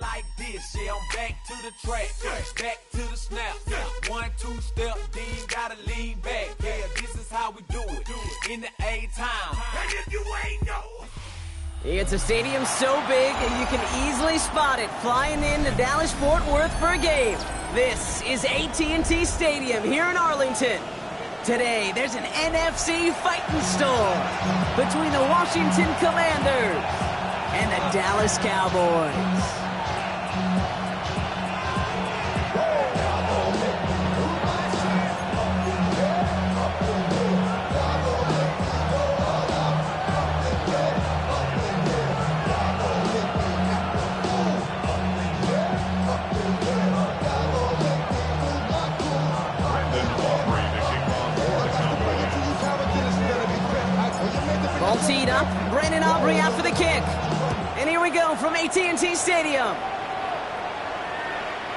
like this, yeah, I'm back to the track, back to the snap, 1, 2 step, then you gotta lean back, yeah, this is how we do it, in the A-time, and if you ain't know. It's a stadium so big you can easily spot it flying into Dallas-Fort Worth for a game. This is AT&T Stadium here in Arlington. Today, there's an NFC fighting storm between the Washington Commanders and the Dallas Cowboys. Ball teed up, Brandon Aubrey out for the kick. And here we go from AT&T Stadium.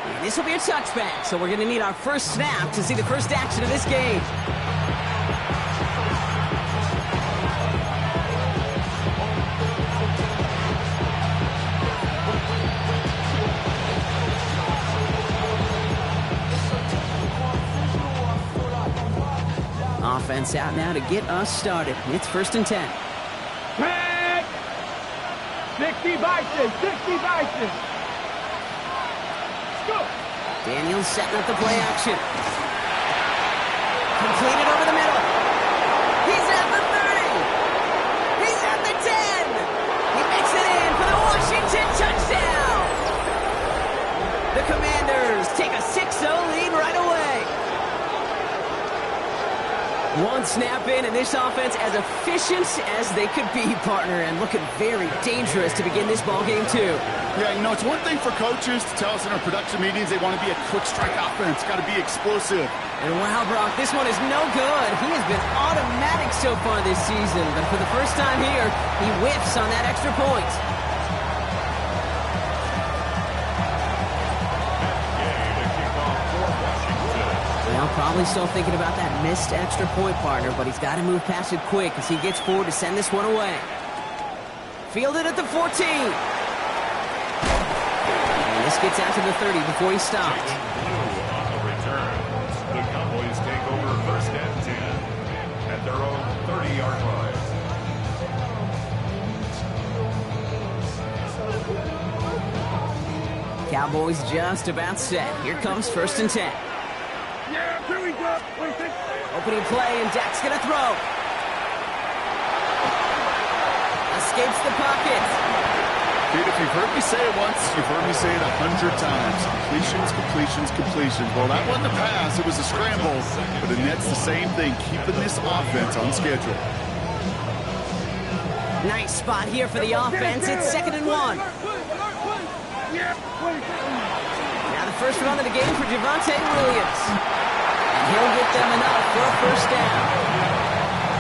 And this will be a touchback, so we're going to need our first snap to see the first action of this game. Offense out now to get us started. It's 1st and 10. Pack! 60 Vikings, 60 Vikings. Let's go. Daniels setting up the play action. Completed over the middle. He's at the 30. He's at the 10. He makes it in for the Washington touchdown. The Commanders take a 6-0 lead right away. One snap in, and this offense as efficient as they could be, partner, and looking very dangerous to begin this ball game too. Yeah, you know, it's one thing for coaches to tell us in our production meetings they want to be a quick strike offense, got to be explosive. And wow, Brock, this one is no good. He has been automatic so far this season, but for the first time here, he whiffs on that extra point. Well, probably still thinking about that missed extra point, partner, but he's got to move past it quick as he gets forward to send this one away. Fielded at the 14. And this gets out to the 30 before he stops. On the return, the Cowboys take over 1st and 10 at their own 30-yard line. Cowboys just about set. Here comes 1st and 10. Yeah, here we go. Opening play, and Dak's going to throw. Escapes the pocket. Dude, if you've heard me say it once, you've heard me say it 100 times. Completions, completions, completions. Well, that wasn't a pass. It was a scramble. But the net's the same thing, keeping this offense on schedule. Nice spot here for the offense. It's 2nd and 1. Now the first run of the game for Javonte Williams. And he'll get them enough for a 1st down.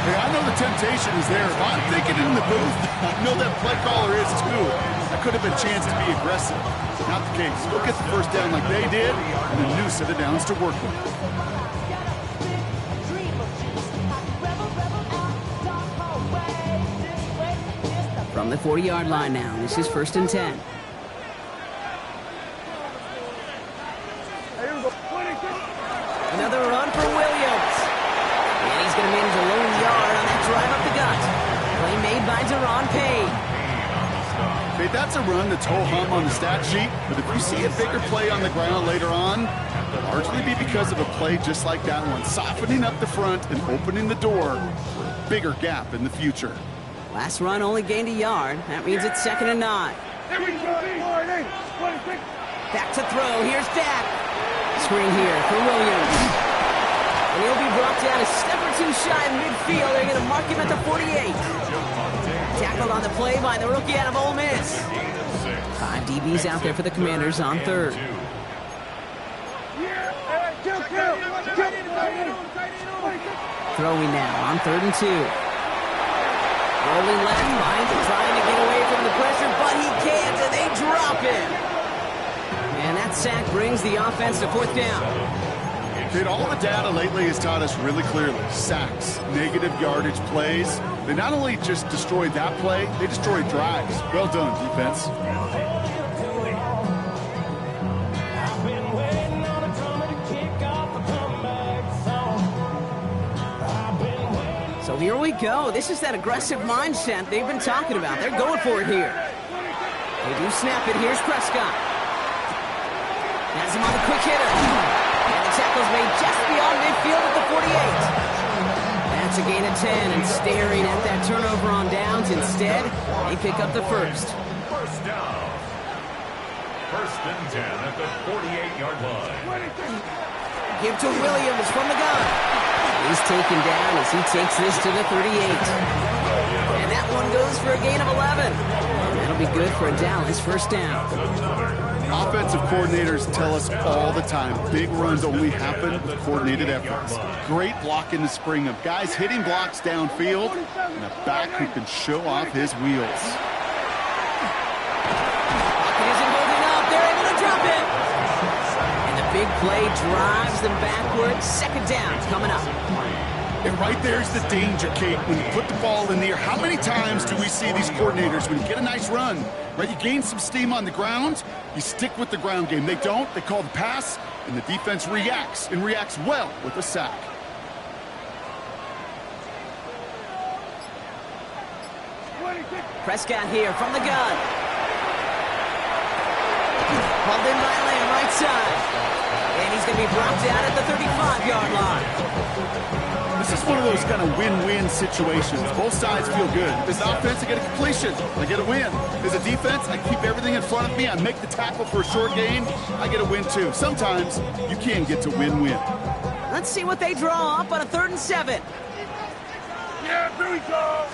Hey, I know the temptation is there. If I'm thinking in the booth, I know that play caller is too. That could have been a chance to be aggressive. Not the case. Go get the 1st down like they did, and a new set of downs to work with. From the 40-yard line now, this is 1st and 10. Another run for Williams. And he's going to manage a lone yard on that drive up the gut. Play made by Deron Payne. Okay, that's a run that's ho-hum on the stat sheet, but if you see a bigger play on the ground later on, it'll largely be because of a play just like that one, softening up the front and opening the door for a bigger gap in the future. Last run only gained a yard. That means it's 2nd and 9. Back to throw. Here's Dak. Screen here for Williams. And he'll be brought down a step or two shy of midfield. They're going to mark him at the 48. Tackled on the play by the rookie out of Ole Miss. 5 DBs out there for the Commanders on 3rd. Throwing now on 3rd and 2. Rolling left, trying to get away from the pressure, but he can't, and they drop him. And that sack brings the offense to 4th down. Dude, all the data lately has taught us really clearly, sacks, negative yardage plays, they not only just destroyed that play, they destroyed drives. Well done, defense. go. This is that aggressive mindset they've been talking about. They're going for it here. They do snap it. Here's Prescott. Has him on the quick hitter. And the tackle's made just beyond midfield at the 48. That's a gain of 10, and staring at that turnover on downs. Instead, they pick up the first. First down. First and 10 at the 48-yard line. Give to Williams from the gun. He's taken down as he takes this to the 38. And that one goes for a gain of 11. That'll be good for a Dallas first down. Offensive coordinators tell us all the time, big runs only happen with coordinated efforts. Great block in the spring of guys hitting blocks downfield and a back who can show off his wheels. Pocket isn't holding up. They're able to drop it. And the big play drives them backwards. Second down coming up. And right there's the danger, Kate. When you put the ball in the air, how many times do we see these coordinators, when you get a nice run, right, you gain some steam on the ground, you stick with the ground game. They don't, they call the pass, and the defense reacts, and reacts well with a sack. Prescott here from the gun. Pulled in by Lamb, right side. And he's going to be brought down at the 35-yard line. This is one of those kind of win-win situations. Both sides feel good. As an offense, I get a completion. I get a win. As a defense, I keep everything in front of me. I make the tackle for a short gain. I get a win, too. Sometimes you can get to win-win. Let's see what they draw up on a 3rd and 7. Yeah, here we go.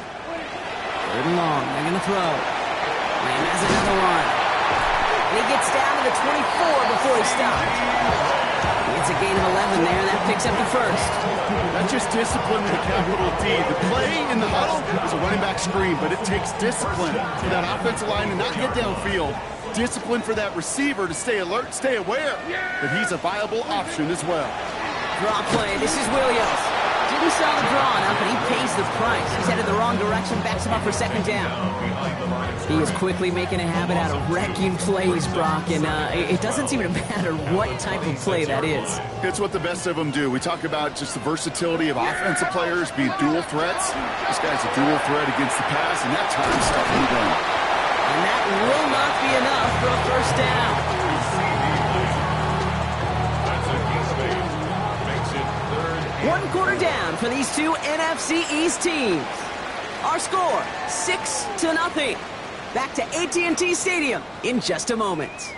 3rd and long. They're going to throw. Lamb has another one. And he gets down to the 24 before he stopped. It's a gain of 11 there. That picks up the first. That's just discipline with a capital D. The play in the huddle is a running back screen, but it takes discipline for that offensive line to not get downfield. Discipline for that receiver to stay alert, stay aware that he's a viable option as well. Draw play. This is Williams. Didn't sell the draw enough, but he pays the price. He's headed the wrong direction, backs him up for second down. He is quickly making a habit out of wrecking plays, Brock, and it doesn't seem to matter what type of play that is. It's what the best of them do. We talk about just the versatility of offensive players being dual threats. This guy's a dual threat against the pass, and that time stuffing the run. And that will not be enough for a first down. One quarter down for these two NFC East teams. Our score, 6-0. Back to AT&T Stadium in just a moment.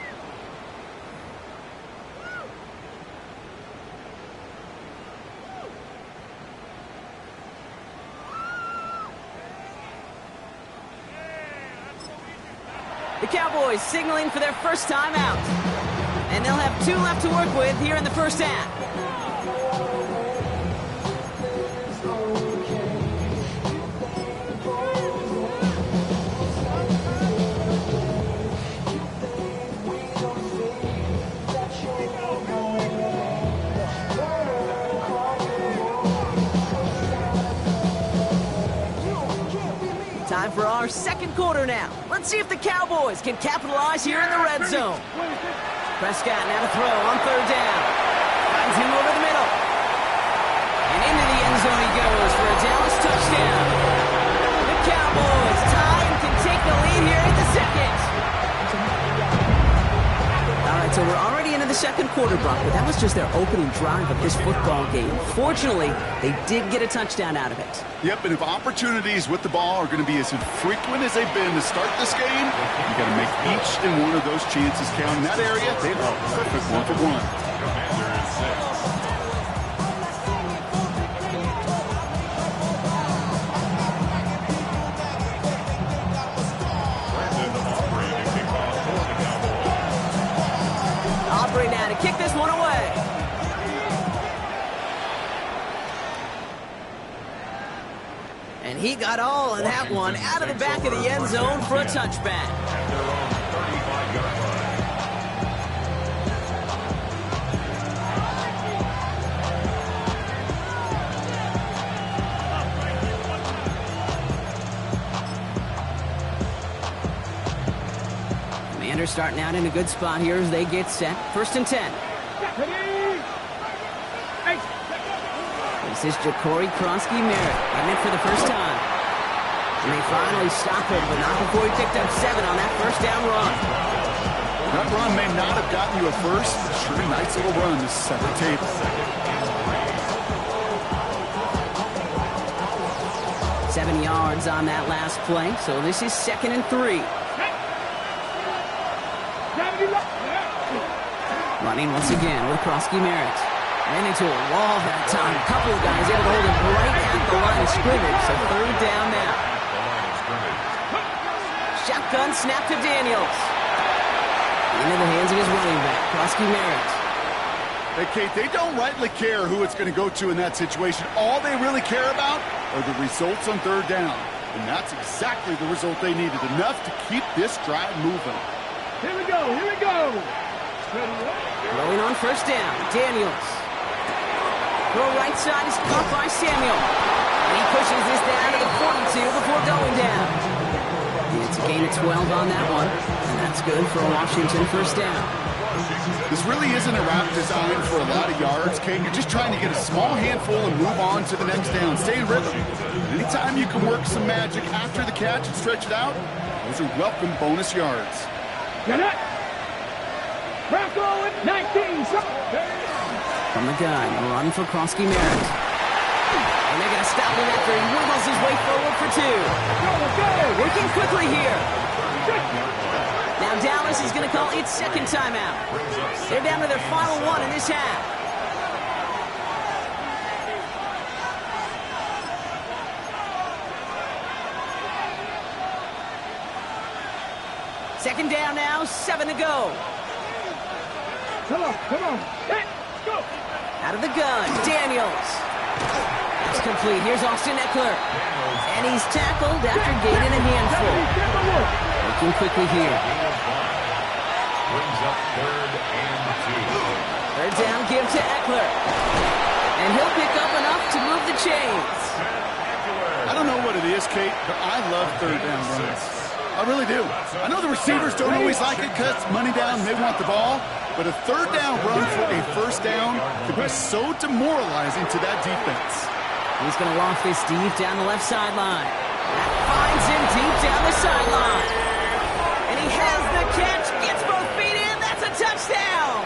The Cowboys signaling for their first time out. And they'll have 2 left to work with here in the first half. Time for our second quarter now. Let's see if the Cowboys can capitalize here in the red zone. Prescott now to throw on 3rd down. Finds him over the middle. And into the end zone he goes for a Dallas touchdown. The Cowboys tie and can take the lead here in the second. All right, so we're already into the second quarter, Brock, but that was just their opening drive of this football game. Fortunately, they did get a touchdown out of it. Yep, and if opportunities with the ball are going to be as infrequent as they've been to start this game, you got to make each and one of those chances count. In that area, they are perfect 1-for-1. Aubrey now to kick this one away. And he got all of that one out of the back of the end zone for a touchback. At their own 35-yard line. Commanders starting out in a good spot here as they get set. 1st and 10. This is Ja'Cory Kronsky-Merritt getting it for the first time. And they finally stop him, but not before he picked up 7 on that first down run. That run may not have gotten you a first, but sure a nice little run to set the table. 7 yards on that last play, so this is 2nd and 3. Running once again with Kronsky-Merritt. Ran into a wall that time. A couple of guys able to hold him right at the line of scrimmage, so 3rd down now. Shotgun snap to Daniels. Into the hands of his running back, Kronsky-Merritt. Hey, Kate, they don't rightly care who it's going to go to in that situation. All they really care about are the results on 3rd down. And that's exactly the result they needed, enough to keep this drive moving. Here we go, here we go. Throwing on 1st down, Daniels. Throw right side is caught by Samuel. And he pushes this down to the 42 before going down. It's a gain of 12 on that one. And that's good for a Washington 1st down. This really isn't a route designed for a lot of yards, Kate. You're just trying to get a small handful and move on to the next down. Stay in rhythm. Anytime you can work some magic after the catch and stretch it out, those are welcome bonus yards. Get it. Bronco at 19. From the gun, run for Kronsky-Merritt. And they're going to stop him after he wiggles his way forward for 2. Working quickly here. Now Dallas is going to call its 2nd timeout. They're down to their final 1 in this half. Second down now, 7 to go. Come on. Let's go. Out of the gun, Daniels. That's complete. Here's Austin Eckler. And he's tackled after gaining a handful. Working quickly here. Brings up 3rd and 2. 3rd down, give to Eckler. And he'll pick up enough to move the chains. I don't know what it is, Kate, but I love 3rd down runs. I really do. I know the receivers don't always like it because it's money down and they want the ball, but a 3rd down run for a 1st down could be so demoralizing to that defense. He's going to loft this deep down the left sideline. That finds him deep down the sideline. And he has the catch, gets both feet in, that's a touchdown!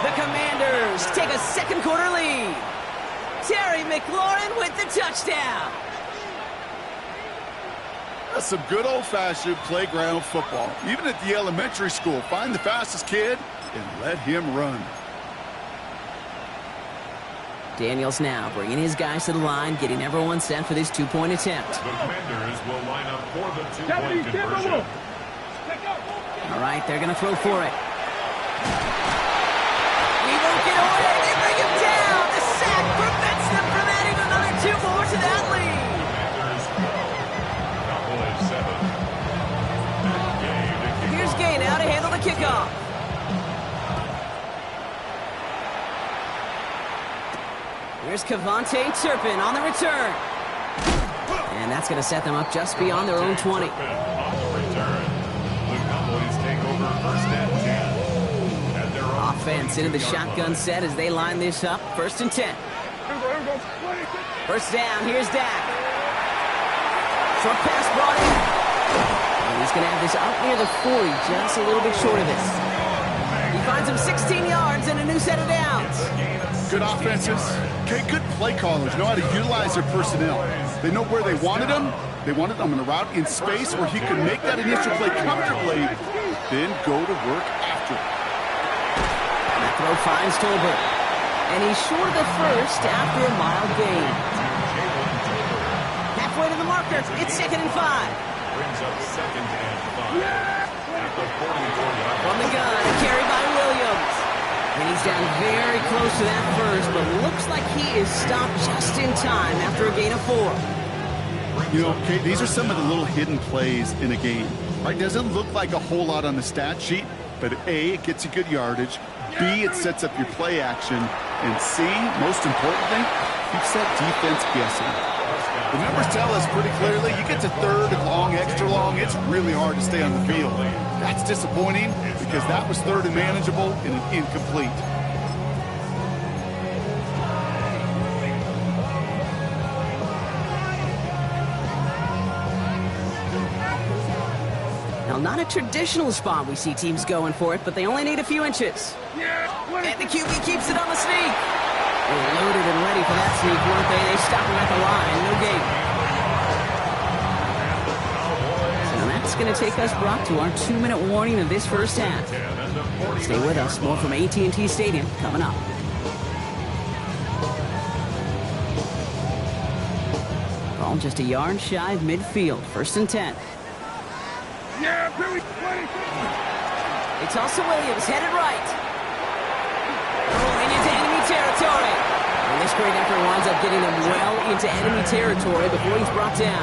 The Commanders take a 2nd quarter lead. Terry McLaurin with the touchdown. That's some good old-fashioned playground football. Even at the elementary school, find the fastest kid and let him run. Daniels now bringing his guys to the line, getting everyone set for this 2-point attempt. The Commanders will line up for the 2-point conversion. All right, they're going to throw for it. He won't get away. They bring him down. The sack prevents them from adding another 2 more to that lead. Here's Gay now to handle the kickoff. Here's Kevontae Turpin on the return. And that's going to set them up just beyond their own 20. On the return, the Cowboys take over 1st and 10. At their own Offense into the shotgun set as they line this up. 1st and 10. 1st down, here's Dak. Short pass brought in. And he's going to have this up near the 40, just a little bit short of it. He finds him 16 yards and a new set of downs. Good offenses. Okay, good play callers know how to utilize their personnel. They know where they wanted them. They wanted them in a route in space where he could make that initial play comfortably, then go to work after it. That throw finds Tolbert. And he's short of the first after a mild gain. Halfway to the marker. It's 2nd and 5. brings up 2nd and 5. At the 44-yard From the gun, a carry by Williams. And he's down very close to that first, but looks like he is stopped just in time after a gain of 4. You know, Kate, these are some of the little hidden plays in a game. Right? Doesn't look like a whole lot on the stat sheet, but A, it gets you good yardage. B, it sets up your play action. And C, most importantly, keeps that defense guessing. The numbers tell us pretty clearly, you get to third and long, extra long, it's really hard to stay on the field. That's disappointing because that was third and manageable and an incomplete. Well, not a traditional spot. We see teams going for it, but they only need a few inches. And the QB keeps it on the sneak. They're loaded and ready for that sneak, weren't they? They stop him at the line. No gain. So that's going to take us, Brock, to our 2-minute warning of this first half. Stay with us. More from AT&T Stadium coming up. Ball just a yard shy of midfield. 1st and 10. Yeah, It's also Williams, headed right. Rolling into enemy territory. And this great effort winds up getting them well into enemy territory before he's brought down.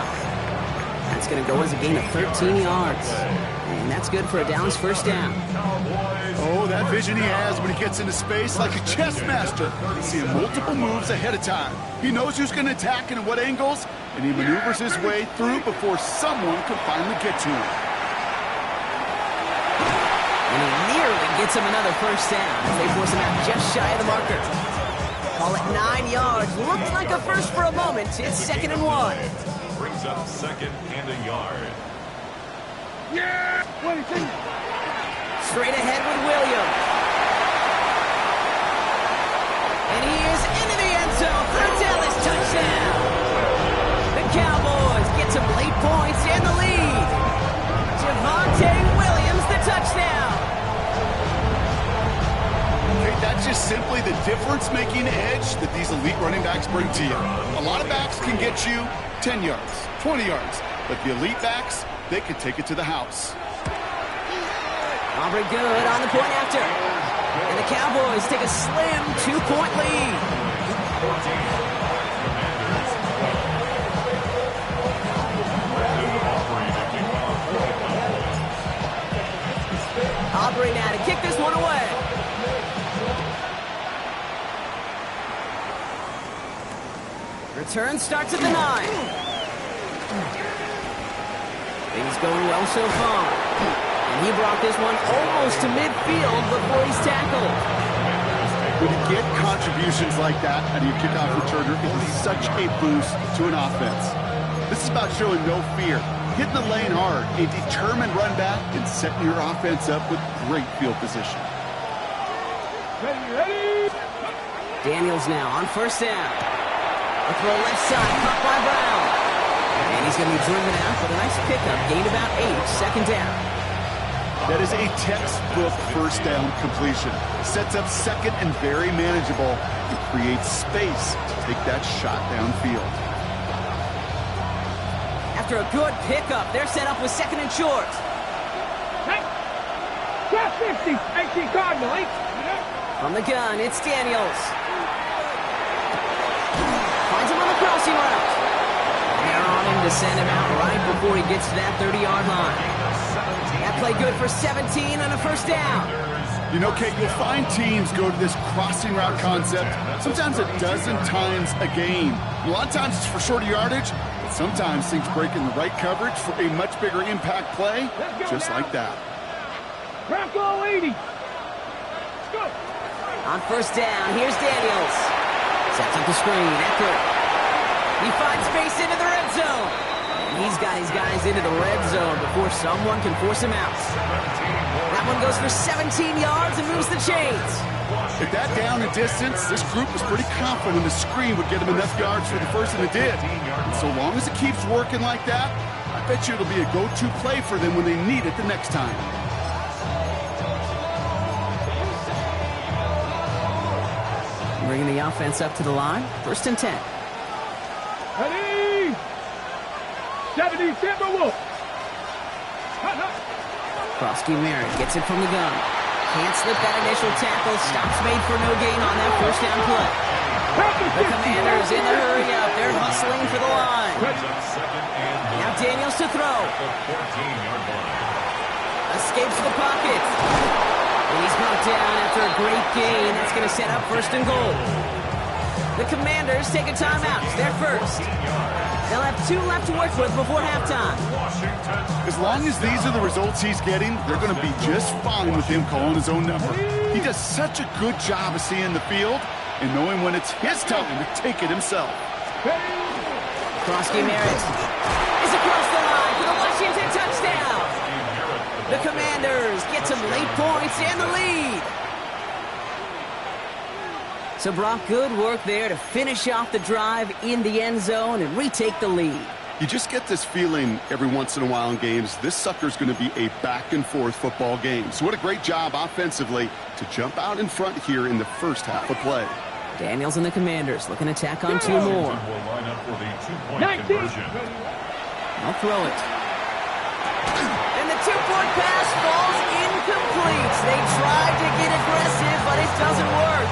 That's going to go as a gain of 13 yards. And that's good for a Dallas first down. Oh, that vision he has when he gets into space like a chess master. He's seeing multiple moves ahead of time. He knows who's going to attack and at what angles, and he maneuvers his way through before someone can finally get to him. And he nearly gets him another first down as they force him out just shy of the marker. Call it 9 yards. Looked like a first for a moment. It's 2nd and 1. Brings up 2nd and a yard. Yeah, 22. Straight ahead with Williams. And he is into the end zone for a Dallas touchdown. The Cowboys get some late points and the lead. Javonte Williams, the touchdown. Okay, that's just simply the difference-making edge that these elite running backs bring to you. A lot of backs can get you 10 yards, 20 yards, but the elite backs, they can take it to the house. Aubrey good on the point after. And the Cowboys take a slim 2-point lead. Aubrey now to kick this one away. Return starts at the 9. Things going well so far. And he brought this one almost to midfield before he's tackled. When you get contributions like that out of your kickoff returner, it is such a boost to an offense. This is about showing no fear, hitting the lane hard, a determined run back, and setting your offense up with great field position. Ready. Daniels now on first down. A throw left side, caught by Brown. And he's going to be driven out, but a nice pickup, gained about 8, 2nd down. That is a textbook first down completion. Sets up 2nd and very manageable and creates space to take that shot downfield. After a good pickup, they're set up with 2nd and short. Hey, got 50. 18 Cardinal. From the gun, it's Daniels. Finds him on the crossing route. They're on him to send him out right before he gets to that 30-yard line. That play good for 17 on a first down. You know, Kate, you'll find teams go to this crossing route concept sometimes a dozen times a game. A lot of times it's for shorter yardage, but sometimes things break in the right coverage for a much bigger impact play, just like that. Bronco 80. Let's go. On first down, here's Daniels. Sets up the screen. Eckler. He finds space into the red zone. And he's got his guys into the red zone before someone can force him out. That one goes for 17 yards and moves the chains. At that down and distance, this group was pretty confident the screen would get them enough yards for the first, and it did. And so long as it keeps working like that, I bet you it'll be a go-to play for them when they need it the next time. Bringing the offense up to the line. 1st and 10. Ready. 70 Timberwolves. Krosky Merritt gets it from the gun. Can't slip that initial tackle. Stops made for no gain on that first down play. The Commanders in the hurry up. They're hustling for the line. Now Daniels to throw. Escapes the pocket. And he's brought down after a great gain. That's going to set up 1st and goal. The Commanders take a timeout. They're first. They'll have 2 left to work with before halftime. As long as these are the results he's getting, they're going to be just fine with him calling his own number. He does such a good job of seeing the field and knowing when it's his time to take it himself. Krosky Merritt is across the line for the Washington touchdown. The Commanders get some late points and the lead. So Brock, good work there to finish off the drive in the end zone and retake the lead. You just get this feeling every once in a while in games, this sucker's going to be a back-and-forth football game. So what a great job offensively to jump out in front here in the first half of play. Daniels and the Commanders looking to tack on two more. Washington will line up for the two-point conversion. They'll throw it. And the two-point pass falls incomplete. They tried to get aggressive, but it doesn't work.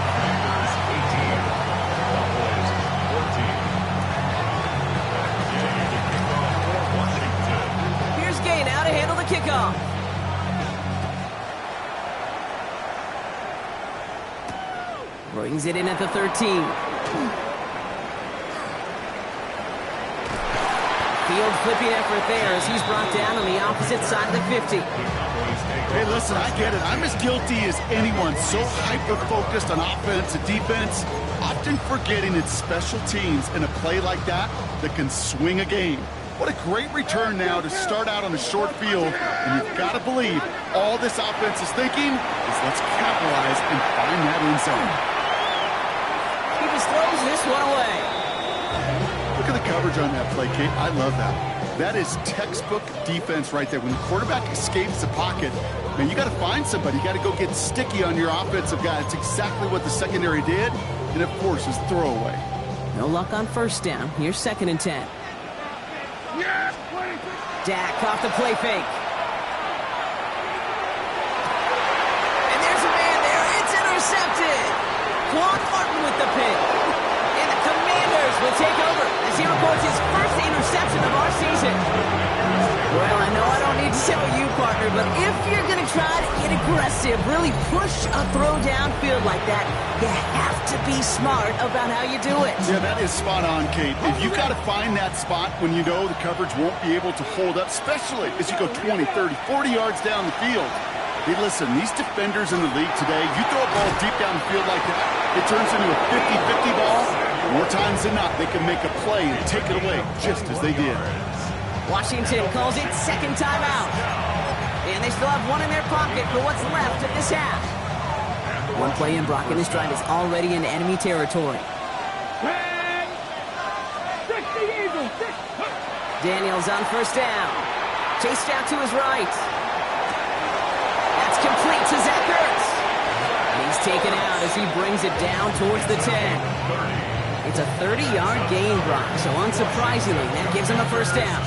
Now to handle the kickoff. Brings it in at the 13. Field flipping effort there as he's brought down on the opposite side of the 50. Hey, listen, I get it. I'm as guilty as anyone. So hyper-focused on offense and defense, often forgetting it's special teams in a play like that can swing a game. What a great return now to start out on a short field. And you've got to believe all this offense is thinking is let's capitalize and find that end zone. He just throws this one away. Look at the coverage on that play, Kate. I love that. That is textbook defense right there. When the quarterback escapes the pocket, man, you got to find somebody. You got to go get sticky on your offensive guy. It's exactly what the secondary did. And, of course, is throwaway. No luck on first down. Here's 2nd and 10. Dak off the play fake. And there's a man there. It's intercepted. Quan Martin with the pick. And the Commanders will take over as he records his first interception of our season. Well, I know I don't need to tell you, partner, but if you're going to try to get aggressive, really push a throw downfield like that, you have to be smart about how you do it. Yeah, that is spot on, Kate. If you got to find that spot when you know the coverage won't be able to hold up, especially as you go 20, 30, 40 yards down the field. Hey, listen, these defenders in the league today, you throw a ball deep down the field like that, it turns into a 50-50 ball. More times than not, they can make a play and take it away just as they did. Washington calls it second timeout. And they still have one in their pocket for what's left of this half. One play in, Brock, and this drive is already in enemy territory. Daniels on first down. Chased out to his right. That's complete to Zach Ertz. And he's taken out as he brings it down towards the 10. It's a 30-yard gain, Brock, so unsurprisingly, that gives him a first down.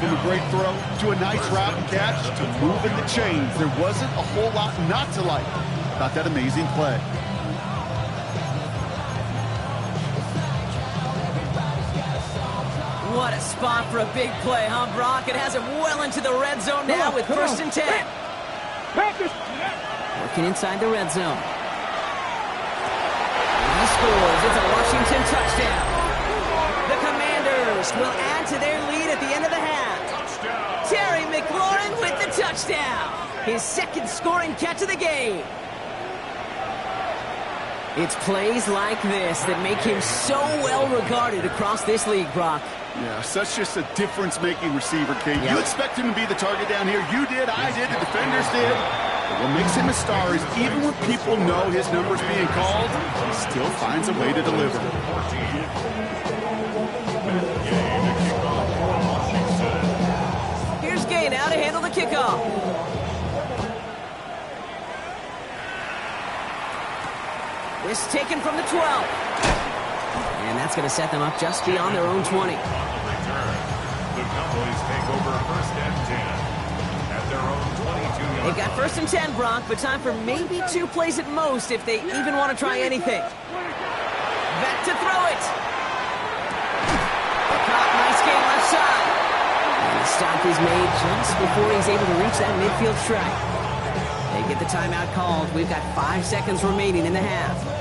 From a great throw to a nice route and catch to moving the chains. There wasn't a whole lot not to like about that amazing play. What a spot for a big play, huh, Brock? It has him well into the red zone now with first and 10. Working inside the red zone. And he scores. It's a Washington touchdown. The Commanders will add to their lead at the end of the half. Terry McLaurin with the touchdown. His second scoring catch of the game. It's plays like this that make him so well regarded across this league, Brock. Yeah, such just a difference-making receiver, Kate. Yep. You expect him to be the target down here. You did, I did, the defenders did. But what makes him a star is even when people know his number's being called, he still finds a way to deliver. Here's Gay now to handle the kickoff. This taken from the 12. And that's going to set them up just beyond their own 20. The Cowboys take over first and 10 at their own 22-yard. They've got first and 10, Brock, but time for maybe 2 plays at most if they even want to try anything. Back to throw it. Caught, nice game left side. And the stop is made just before he's able to reach that midfield strike. They get the timeout called. We've got 5 seconds remaining in the half.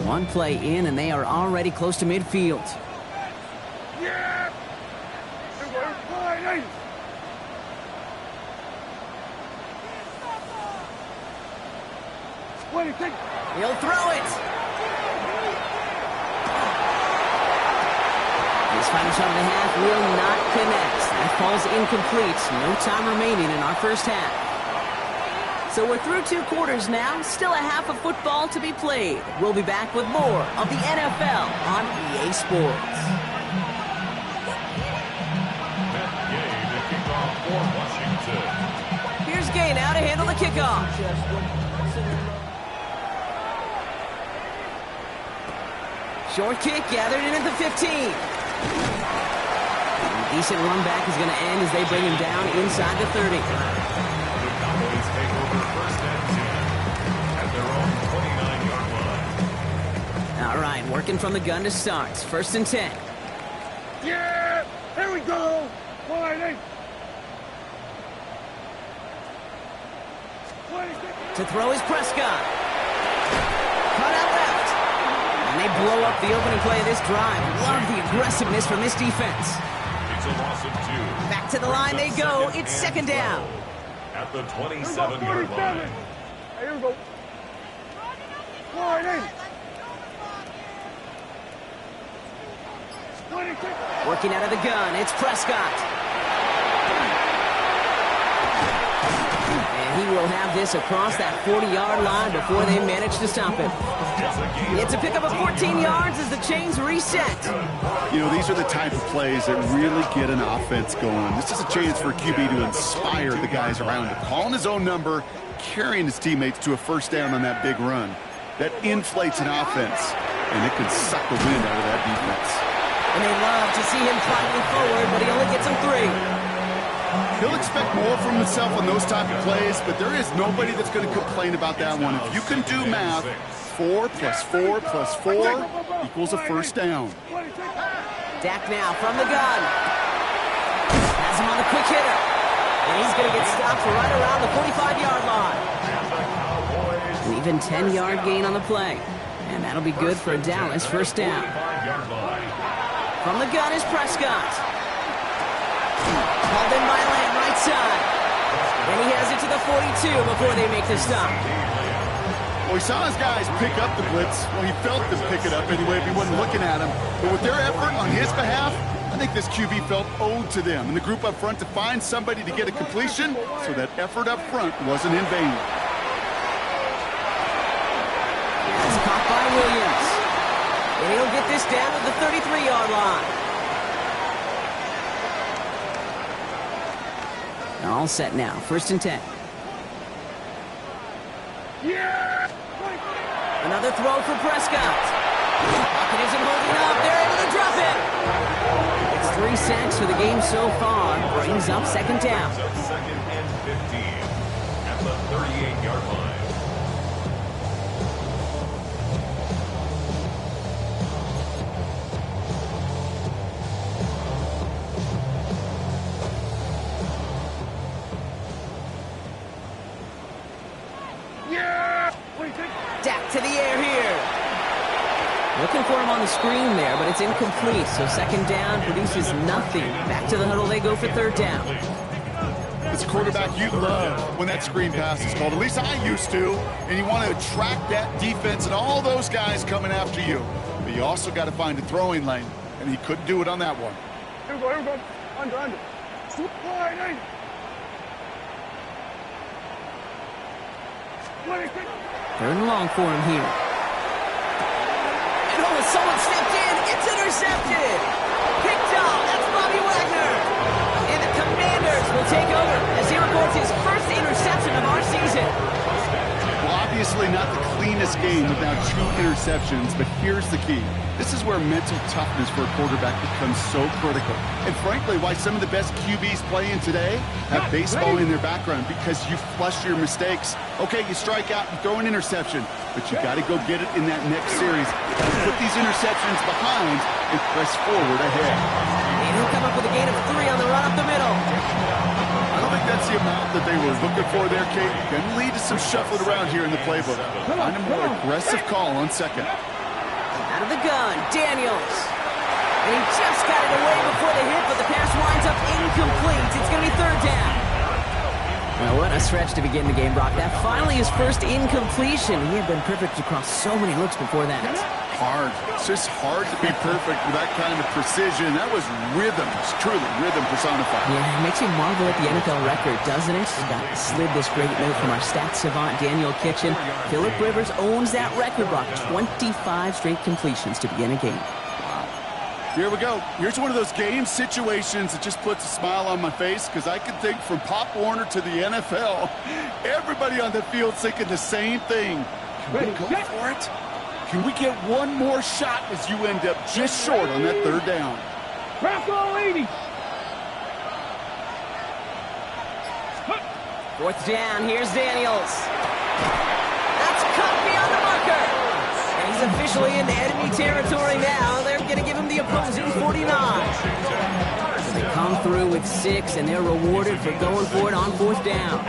One play in, and they are already close to midfield. 26. He'll throw it. His final shot of the half will not connect. That falls incomplete. No time remaining in our first half. So we're through 2 quarters now. Still a half of football to be played. We'll be back with more of the NFL on EA Sports. Gay to kick off for Washington. Here's Gay now to handle the kickoff. Short kick gathered in at the 15. A decent run back is going to end as they bring him down inside the 30. The Cowboys take over first and 10 at their own 29-yard line. All right, working from the gun to start. First and 10. Yeah! Here we go! Wide 8. 26. To throw is Prescott. Cut out left. And they blow up the opening play of this drive. Love the aggressiveness from this defense. It's a loss of 2. Back to the line they go. It's second down. At the Here we go, 27-yard 47. line. Hey, here we go. Wide 8. 26. Working out of the gun, it's Prescott. And he will have this across that 40-yard line before they manage to stop him. It's a pickup of 14 yards as the chains reset. You know, these are the type of plays that really get an offense going. This is a chance for a QB to inspire the guys around him. Calling his own number, carrying his teammates to a first down on that big run. That inflates an offense, and it can suck the wind out of that defense. And they love to see him fighting forward, but he only gets them 3. He'll expect more from himself on those type of plays, but there is nobody that's going to complain about that one. If you can do math, 4 plus 4 plus 4 equals a first down. Dak now from the gun. Has him on the quick hitter. And he's going to get stopped right around the 45-yard line. An even 10-yard gain on the play. And that'll be good for a Dallas first down. From the gun is Prescott. Called in by Lamb, right side. And he has it to the 42 before they make the stop. Well, he saw his guys pick up the blitz. Well, he felt them pick it up anyway if he wasn't looking at him. But with their effort on his behalf, I think this QB felt owed to them and the group up front to find somebody to get a completion, so that effort up front wasn't in vain. It's caught by Williams. And he'll get this down to the 33-yard line. All set now. First and 10. Yeah! Another throw for Prescott. Pocket isn't holding up. They're able to drop it. It's 3 sacks for the game so far. Brings up second down. Second and 15 at the 38-yard line. Yeah! 26. Dak to the air here. Looking for him on the screen there, but it's incomplete. So second down produces nothing. Back to the huddle they go for third down. It's a quarterback you love when that screen pass is called. At least I used to. And you want to attract that defense and all those guys coming after you. But you also got to find a throwing lane. And he couldn't do it on that one. Here we go, here we go. Under. Wide 8. 26. Third and long for him here. And oh, someone stepped in. It's intercepted. Picked off. That's Bobby Wagner. And the Commanders will take over as he records his first interception of our season. Well, obviously not the cleanest game without 2 interceptions, but here's the key. This is where mental toughness for a quarterback becomes so critical. And frankly, why some of the best QBs playing today have baseball in their background, because you flush your mistakes. Okay, you strike out, you throw an interception, but you got to go get it in that next series. Got to put these interceptions behind and press forward ahead. And he'll come up with a gain of 3 on the run up the middle. I don't think that's the amount that they were looking for there, Kate. Can lead to some shuffling around here in the playbook. Find a more aggressive call on second. Out of the gun, Daniels. And he just got it away before the hit, but the pass winds up incomplete. It's going to be third down. Well, what a stretch to begin the game, Brock. That finally his first incompletion. He had been perfect across so many looks before that. Hard. It's just hard to be perfect with that kind of precision. That was rhythm. It's truly rhythm personified. Yeah, it makes you marvel at the NFL record, doesn't it? Slid this great note from our stats savant, Daniel Kitchen. Phillip Rivers owns that record, Brock. 25 straight completions to begin a game. Here we go. Here's one of those game situations that just puts a smile on my face because I can think from Pop Warner to the NFL, everybody on the field thinking the same thing. Can we go for it? Can we get one more shot as you end up just short on that third down? Crack all 80. Fourth down, here's Daniels. That's cut beyond the marker. And he's officially in enemy territory now. They're going to give him the opposing 49. So they come through with 6, and they're rewarded for going for it on fourth down.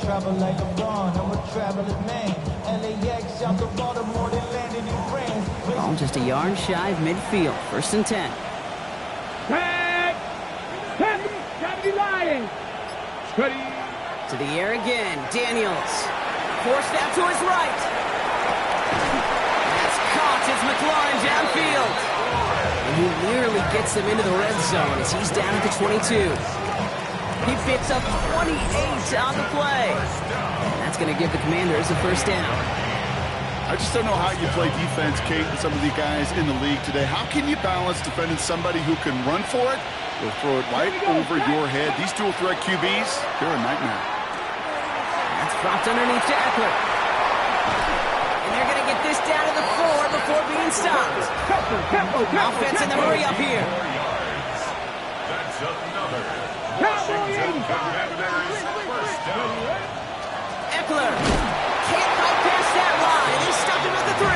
Travel like a bond, I'm a traveling man. LAX out to Baltimore, they landed in France. Ball just a yard shy of midfield. First and 10. Tag! Tag! Gotta be lying! Steady! To the air again. Daniels. Forced out to his right. That's caught as McLaurin downfield. And he nearly gets them into the red zone as he's down at the 22. He picks up 28 on the play. And that's going to give the Commanders a first down. I just don't know how you play defense, Kate, and some of the guys in the league today. How can you balance defending somebody who can run for it or throw it right over your head? These dual threat QBs, they're a nightmare. That's dropped underneath to Eckler. And they're going to get this down to the 4 before being stopped. Offense in the hurry up here. That's another Washington Commanders first down. Eckler can't bypass that line. He's stuck him at the 3.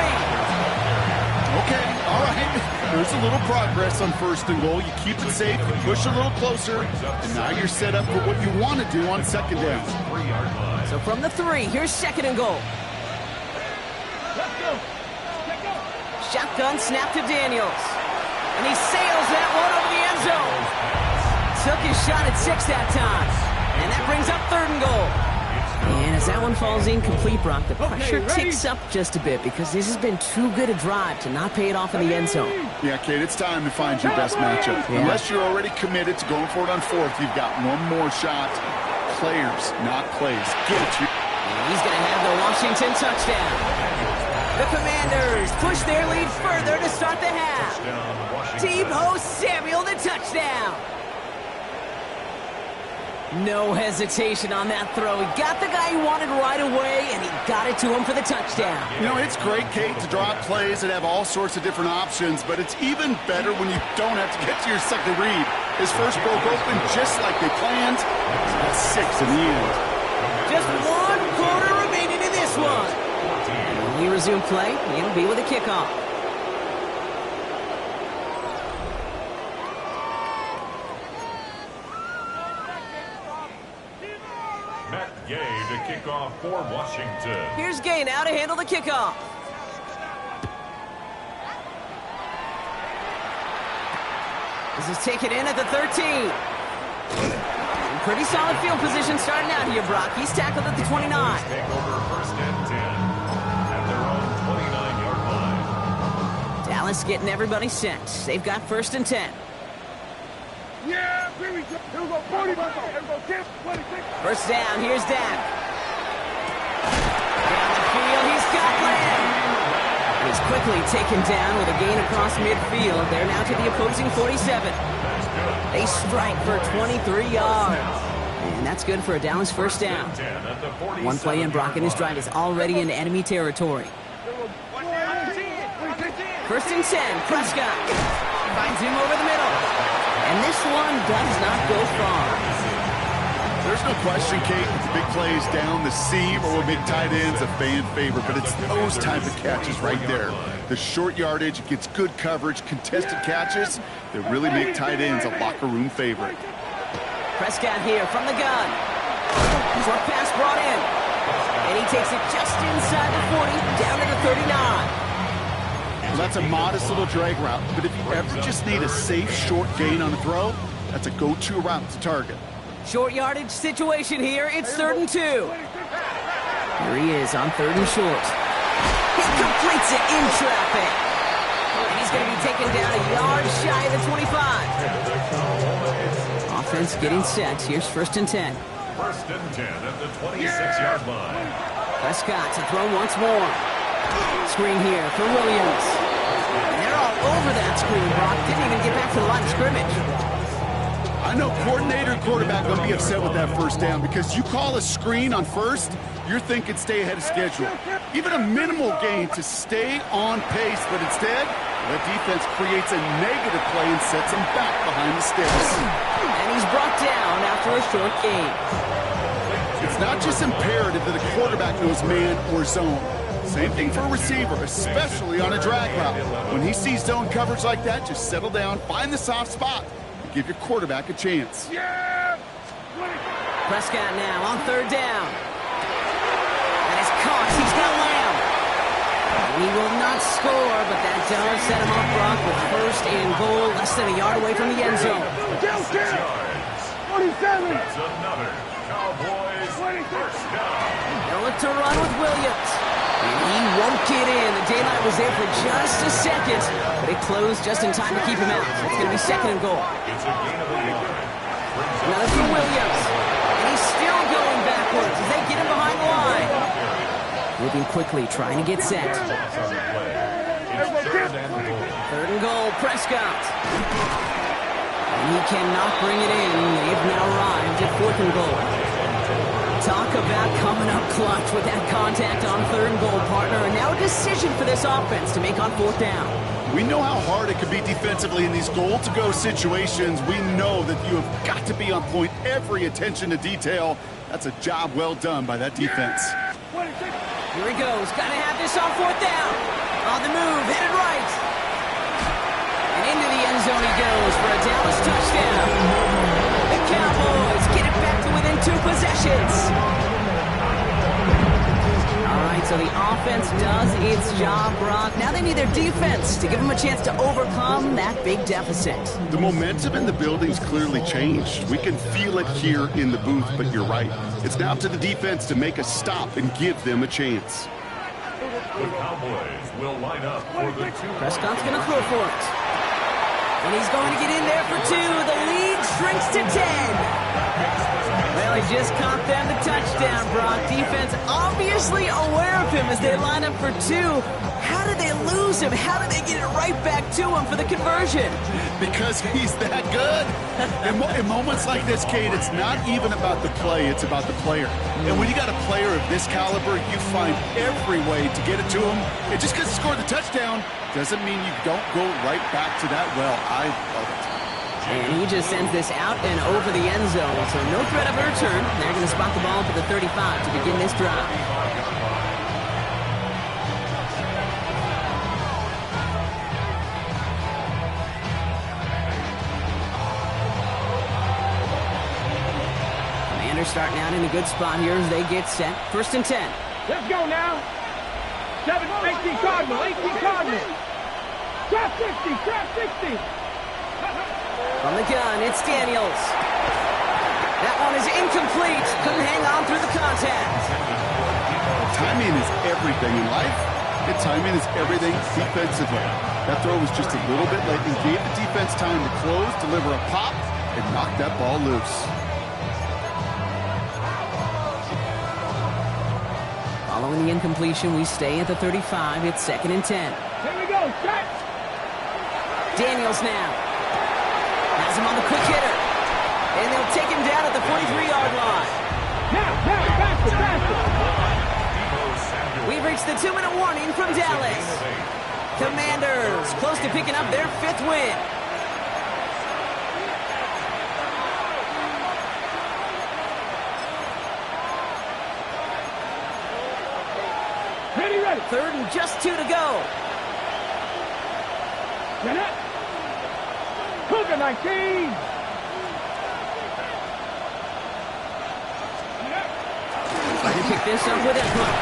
Okay, all right. There's a little progress on first and goal. You keep it safe, you push a little closer, and now you're set up for what you want to do on second down. So from the 3, here's second and goal. Let's go! Let's go! Shotgun snap to Daniels. And he sails that one over the end zone. Took his shot at 6 that time. And that brings up third and goal. And as that one falls incomplete, Brock, the pressure ticks up just a bit because this has been too good a drive to not pay it off in the end zone. Yeah, Kate, it's time to find your best matchup. Yeah. Unless you're already committed to going for it on fourth, you've got one more shot. Players, not plays. Get it. And he's going to have the Washington touchdown. The Commanders push their lead further to start the half. Deebo Samuel, the touchdown. No hesitation on that throw. He got the guy he wanted right away, and he got it to him for the touchdown. You know, it's great, Kate, to draw up plays that have all sorts of different options, but it's even better when you don't have to get to your second read. His first broke open just like they planned. That's 6 in the end. Just 1 quarter remaining in this one. And when we resume play, it'll be with a kickoff. Matt Gay to kick off for Washington. Here's Gay now to handle the kickoff. This is taken in at the 13. Pretty solid field position starting out here, Brock. He's tackled at the 29. Take over first and 10 at their own 29-yard line. Dallas getting everybody set. They've got first and 10. Yeah, here we go. Here we go. 40. Here we go. 10, 26. First down, here's Dak. Down the field, he's got Lamb. He's quickly taken down with a gain across midfield. They're now to the opposing 47. They strike for 23 yards. And that's good for a Dallas first down. One play in, Brock, and his drive is already in enemy territory. First and 10, Prescott finds him over the middle. And this one does not go far. There's no question, Kate, that the big plays down the seam or will make tight ends a fan favorite, but it's those type of catches right there. The short yardage, it gets good coverage, contested catches that really make tight ends a locker room favorite. Prescott here from the gun. Short pass brought in. And he takes it just inside the 40, down to the 39. That's a modest little drag route, but if you ever just need a safe, short gain on a throw, that's a go-to route to target. Short yardage situation here. It's 3rd and 2. Here he is on 3rd and short. He completes it in traffic. And he's going to be taken down a yard shy of the 25. Offense getting set. Here's 1st and 10. 1st and 10 at the 26-yard line. Prescott to throw once more. Screen here for Williams. And they're all over that screen, Brock. Didn't even get back to the line of scrimmage. I know coordinator and quarterback going to be upset with that 1st down because you call a screen on 1st, you're thinking stay ahead of schedule. Even a minimal gain to stay on pace, but instead, the defense creates a negative play and sets him back behind the sticks. And he's brought down after a short gain. It's not just imperative that a quarterback knows man or zone. Same thing for a receiver, especially on a drag route. When he sees zone coverage like that, just settle down, find the soft spot, and give your quarterback a chance. Prescott now on 3rd down. And it's caught. He's got Lamb. And he will not score, but that does set him up, Brock, with 1st and goal, less than a yard away from the end zone. 6 yards. 27. That's another Cowboys 1st down. They'll look to run with Williams. And he won't get in. The daylight was there for just a second, but it closed just in time to keep him out. So it's going to be 2nd and goal. It's a gain of a yard. Another for Williams. And he's still going backwards as they get him behind the line. Moving quickly, trying to get set. 3rd and goal, Prescott. And he cannot bring it in. They've now arrived at 4th and goal. Talk about coming up clutch with that contact on 3rd and goal, partner. And now a decision for this offense to make on 4th down. We know how hard it can be defensively in these goal-to-go situations. We know that you have got to be on point, every attention to detail. That's a job well done by that defense. Here he goes. Got to have this on 4th down. On the move, headed right. And into the end zone he goes for a Dallas touchdown. The Cowboys get it back to within 2 possessions. All right, so the offense does its job, Brock. Now they need their defense to give them a chance to overcome that big deficit. The momentum in the building's clearly changed. We can feel it here in the booth, but you're right. It's now up to the defense to make a stop and give them a chance. The Cowboys will line up for the 2. Prescott's going to throw for it. And he's going to get in there for 2. The lead shrinks to 10. Well, he just caught them the touchdown, Brock. Defense obviously aware of him as they line up for 2. How did they lose him? How did they get it right back to him for the conversion? Because he's that good. In moments like this, Kate, it's not even about the play, it's about the player. And when you got a player of this caliber, you find every way to get it to him. And just because he scored the touchdown doesn't mean you don't go right back to that well. I love it. And he just sends this out and over the end zone. So no threat of a return. They're going to spot the ball to the 35 to begin this drive. Commanders starting out in a good spot here as they get set. 1st and 10. Let's go now. 18 Cardinal, 18 Cardinal. Trap 60, trap 60. From the gun, it's Daniels. That one is incomplete. Couldn't hang on through the contact. Timing is everything in life, and timing is everything defensively. That throw was just a little bit late and gave the defense time to close, deliver a pop, and knock that ball loose. Following the incompletion, we stay at the 35. It's 2nd and 10. Here we go, shot. Daniels now. Has him on the quick hitter. And they'll take him down at the 43-yard line. Now, faster, faster. We've reached the 2-minute warning from Dallas. Commanders close to picking up their 5th win. Ready. 3rd and just 2 to go. Get it. Cougar 19. Trying to pick this up with Edwin.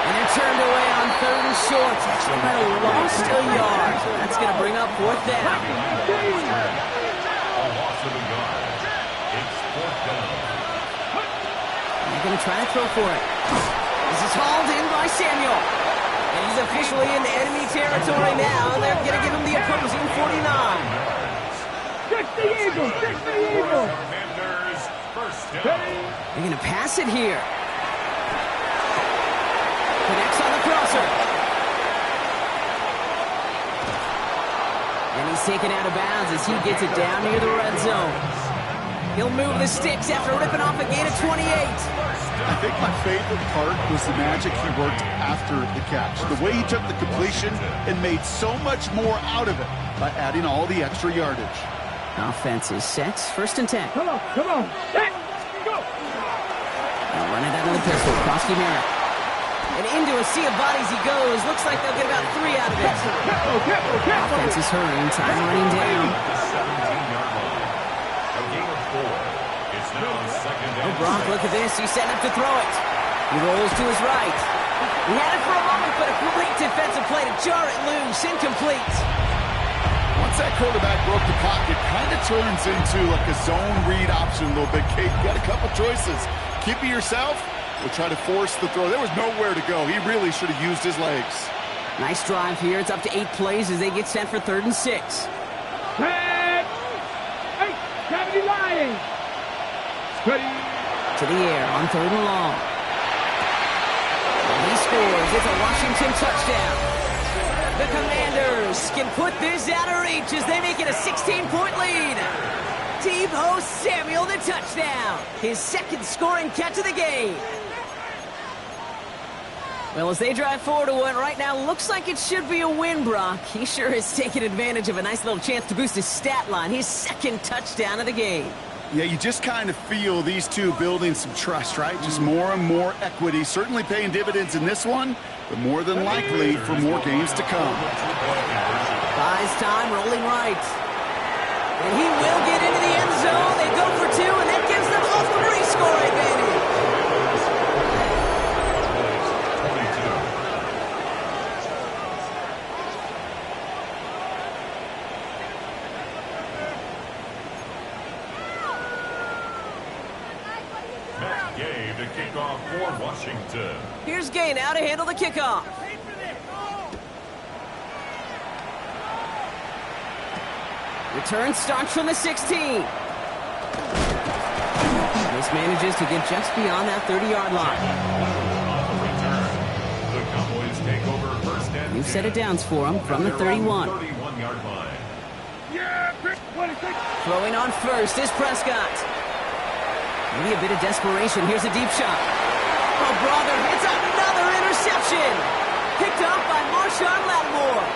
And they're turned away on 3rd and short. Actually might have lost a yard. That's going to bring up 4th down. A loss of a yard. It's 4th down. They're going to try to throw for it. This is hauled in by Samuel. And he's officially in enemy territory now. They're going to give him the opposing 49. Fix the Eagles! Fix the Eagles! Commanders, first down. They're going to pass it here. Connects on the crosser. And he's taken out of bounds as he gets it down near the red zone. He'll move the sticks after ripping off a gain of 28. I think my favorite part was the magic he worked after the catch. The way he took the completion and made so much more out of it by adding all the extra yardage. Offense is set. 1st and 10. Come on, come on. Set, go! Now running out of the pistol. Krosky Merritt. And into a sea of bodies he goes. Looks like they'll get about 3 out of it. Careful. Offense is hurrying. Time running down. The 17-yard line. A gain of 4. It's now 2nd Oh, and Gronk, look at this. He's setting up to throw it. He rolls to his right. He had it for a moment, but a great defensive play to jar it loose. Incomplete. Once that quarterback broke the pocket, kind of turns into like a zone read option a little bit. Kate, you got a couple choices. Keep it yourself or try to force the throw. There was nowhere to go. He really should have used his legs. Nice drive here. It's up to 8 plays as they get set for 3rd and 6. Set! Hey, gravity line! Ready? To the air on 3rd and long. And he scores. It's a Washington touchdown. The Commanders can put this out of reach as they make it a 16-point lead. Deebo Samuel, the touchdown. His 2nd scoring catch of the game. Well, as they drive forward to what right now looks like it should be a win, Brock. He sure has taken advantage of a nice little chance to boost his stat line. His 2nd touchdown of the game. Yeah, you just kind of feel these two building some trust, right? Just more and more equity. Certainly paying dividends in this one, but more than likely for more games to come. Buys time, rolling right. And he will get into the end zone. They go for 2, and that gives them a 3-score advantage. Matt Gay to kick off for Washington. Here's Gay now to handle the kickoff. Return starts from the 16. This manages to get just beyond that 30-yard line. On the return, the Cowboys take over 1st and 10. New set of downs for him from the 31. 31-yard line. Yeah, 26. Throwing on first is Prescott. Maybe a bit of desperation. Here's a deep shot. Oh, brother, it's another interception. Picked up by Marshawn Lattimore.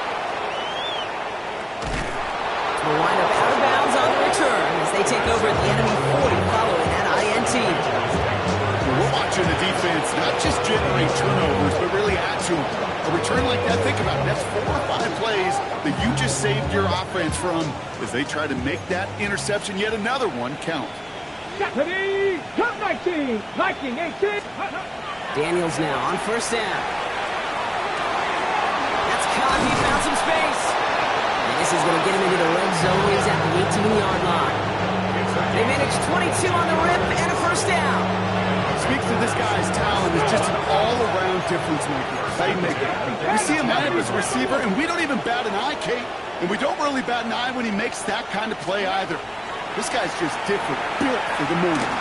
Will wind up out of bounds on the return as they take over at the enemy 40 following that INT. We're watching the defense not just generate turnovers, but really add to them. A return like that, think about it, that's 4 or 5 plays that you just saved your offense from as they try to make that interception, yet another one, count. Ready? Top 19. Viking 18. Daniels now on 1st down. That's caught. He found some space. And this is going to get him into the red zone. He's at the 18-yard line. They managed 22 on the rip and a 1st down. Speaks to this guy's talent as just an all-around difference maker, playmaker. We see him line up as a receiver, and we don't even bat an eye, Kate. And we don't really bat an eye when he makes that kind of play either. This guy's just different, built for the moment.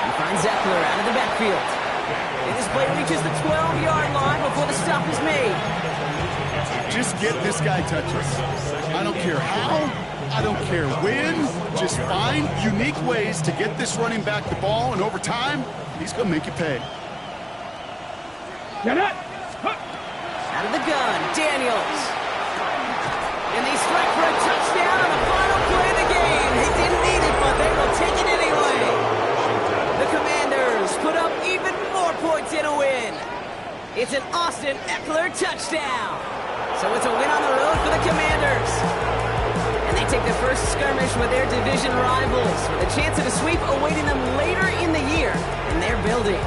He finds Zeppler out of the backfield. And this play reaches the 12-yard line before the stop is made. Just get this guy touches. I don't care how, I don't care when. Just find unique ways to get this running back the ball, and over time, he's going to make you pay. Get it. Out of the gun, Daniels. And they strike for a touchdown on the final play of the game. They didn't need it, but they will take it anyway. The Commanders put up even more points in a win. It's an Austin Eckler touchdown. So it's a win on the road for the Commanders. And they take the first skirmish with their division rivals with a chance at a sweep awaiting them later in the year in their building.